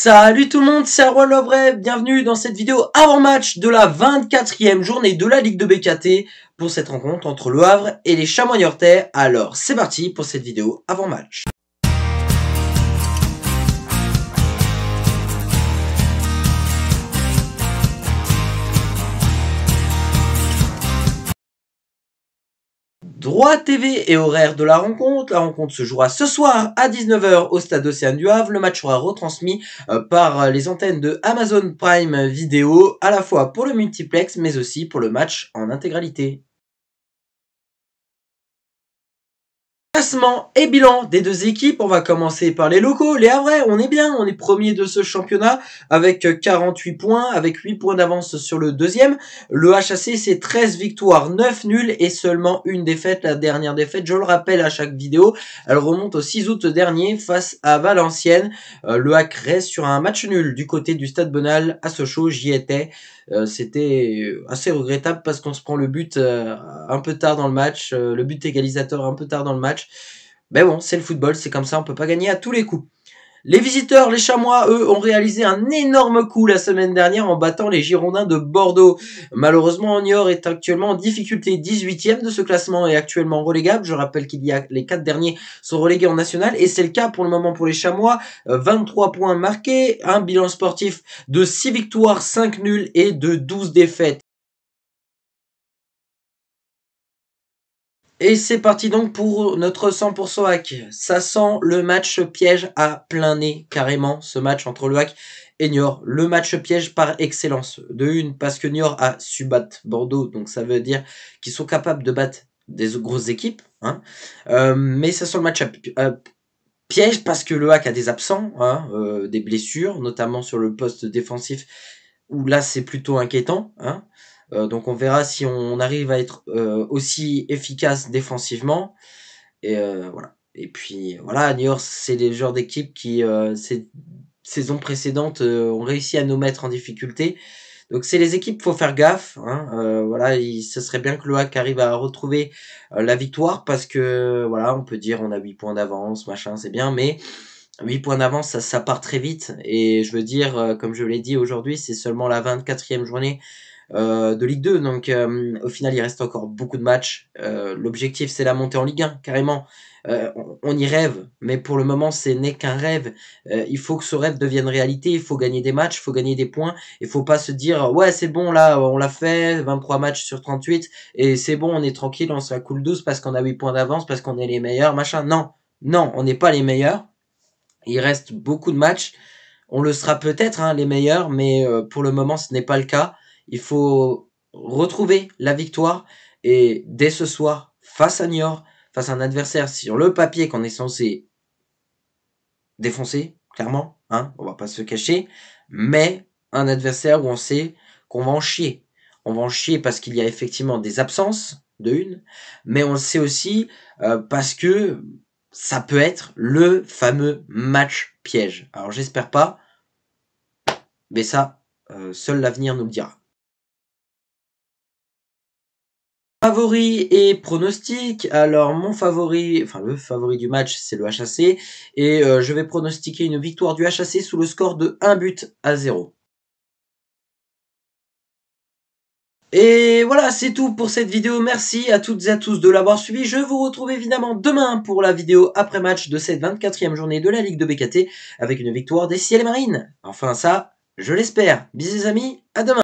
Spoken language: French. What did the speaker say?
Salut tout le monde, c'est Arwan Lovray, bienvenue dans cette vidéo avant-match de la 24e journée de la Ligue de BKT pour cette rencontre entre Le Havre et les Chamois Niortais. Alors c'est parti pour cette vidéo avant-match. Droit TV et horaire de la rencontre. La rencontre se jouera ce soir à 19h au stade Océane du Havre. Le match sera retransmis par les antennes de Amazon Prime Video, à la fois pour le multiplex mais aussi pour le match en intégralité. Classement et bilan des deux équipes, on va commencer par les locaux. Les Havrais, on est bien, on est premier de ce championnat avec 48 points, avec 8 points d'avance sur le deuxième. Le HAC, c'est 13 victoires, 9 nuls et seulement une défaite. La dernière défaite, je le rappelle à chaque vidéo, elle remonte au 6 août dernier face à Valenciennes. Le HAC reste sur un match nul du côté du Stade Bonal à Sochaux, j'y étais. C'était assez regrettable parce qu'on se prend le but un peu tard dans le match, le but égalisateur un peu tard dans le match. Mais bon, c'est le football, c'est comme ça, on peut pas gagner à tous les coups. Les visiteurs, les Chamois, eux, ont réalisé un énorme coup la semaine dernière en battant les Girondins de Bordeaux. Malheureusement, Niort est actuellement en difficulté, 18e de ce classement et actuellement relégable. Je rappelle qu'il y a les 4 derniers sont relégués en national et c'est le cas pour le moment pour les Chamois. 23 points marqués, un bilan sportif de 6 victoires, 5 nuls et de 12 défaites. Et c'est parti donc pour notre 100% hack. Ça sent le match piège à plein nez, carrément, ce match entre le hack et Niort. Le match piège par excellence. De une, parce que Niort a su battre Bordeaux, donc ça veut dire qu'ils sont capables de battre des grosses équipes. Hein. Mais ça sent le match piège parce que le hack a des absents, hein, des blessures, notamment sur le poste défensif, où là c'est plutôt inquiétant. Hein. Donc on verra si on arrive à être aussi efficace défensivement. Et voilà. Et puis voilà, Niort, c'est les genres d'équipes qui, ces saisons précédentes, ont réussi à nous mettre en difficulté. Donc c'est les équipes, faut faire gaffe. Hein. Voilà, ce serait bien que le HAC arrive à retrouver la victoire parce que voilà, on peut dire on a 8 points d'avance, machin, c'est bien, mais 8 points d'avance, ça part très vite. Et je veux dire, comme je l'ai dit aujourd'hui, c'est seulement la 24e journée de Ligue 2. Donc au final, il reste encore beaucoup de matchs. L'objectif, c'est la montée en Ligue 1, carrément. On y rêve, mais pour le moment, ce n'est qu'un rêve. Il faut que ce rêve devienne réalité. Il faut gagner des matchs, il faut gagner des points. Il faut pas se dire, ouais, c'est bon, là, on l'a fait, 23 matchs sur 38, et c'est bon, on est tranquille, on se la coule douce parce qu'on a 8 points d'avance, parce qu'on est les meilleurs, machin. Non, non, on n'est pas les meilleurs. Il reste beaucoup de matchs. On le sera peut-être, hein, les meilleurs, mais pour le moment, ce n'est pas le cas. Il faut retrouver la victoire et dès ce soir, face à Niort, face à un adversaire sur le papier qu'on est censé défoncer, clairement, hein, on va pas se cacher, mais un adversaire où on sait qu'on va en chier. On va en chier parce qu'il y a effectivement des absences, de une, mais on le sait aussi parce que ça peut être le fameux match piège. Alors j'espère pas, mais ça, seul l'avenir nous le dira. Favori et pronostic. Alors mon favori, enfin le favori du match, c'est le HAC. Et je vais pronostiquer une victoire du HAC sous le score de 1-0. Et voilà, c'est tout pour cette vidéo. Merci à toutes et à tous de l'avoir suivi. Je vous retrouve évidemment demain pour la vidéo après-match de cette 24e journée de la Ligue de BKT avec une victoire des Ciels et Marines. Enfin ça, je l'espère. Bisous les amis, à demain.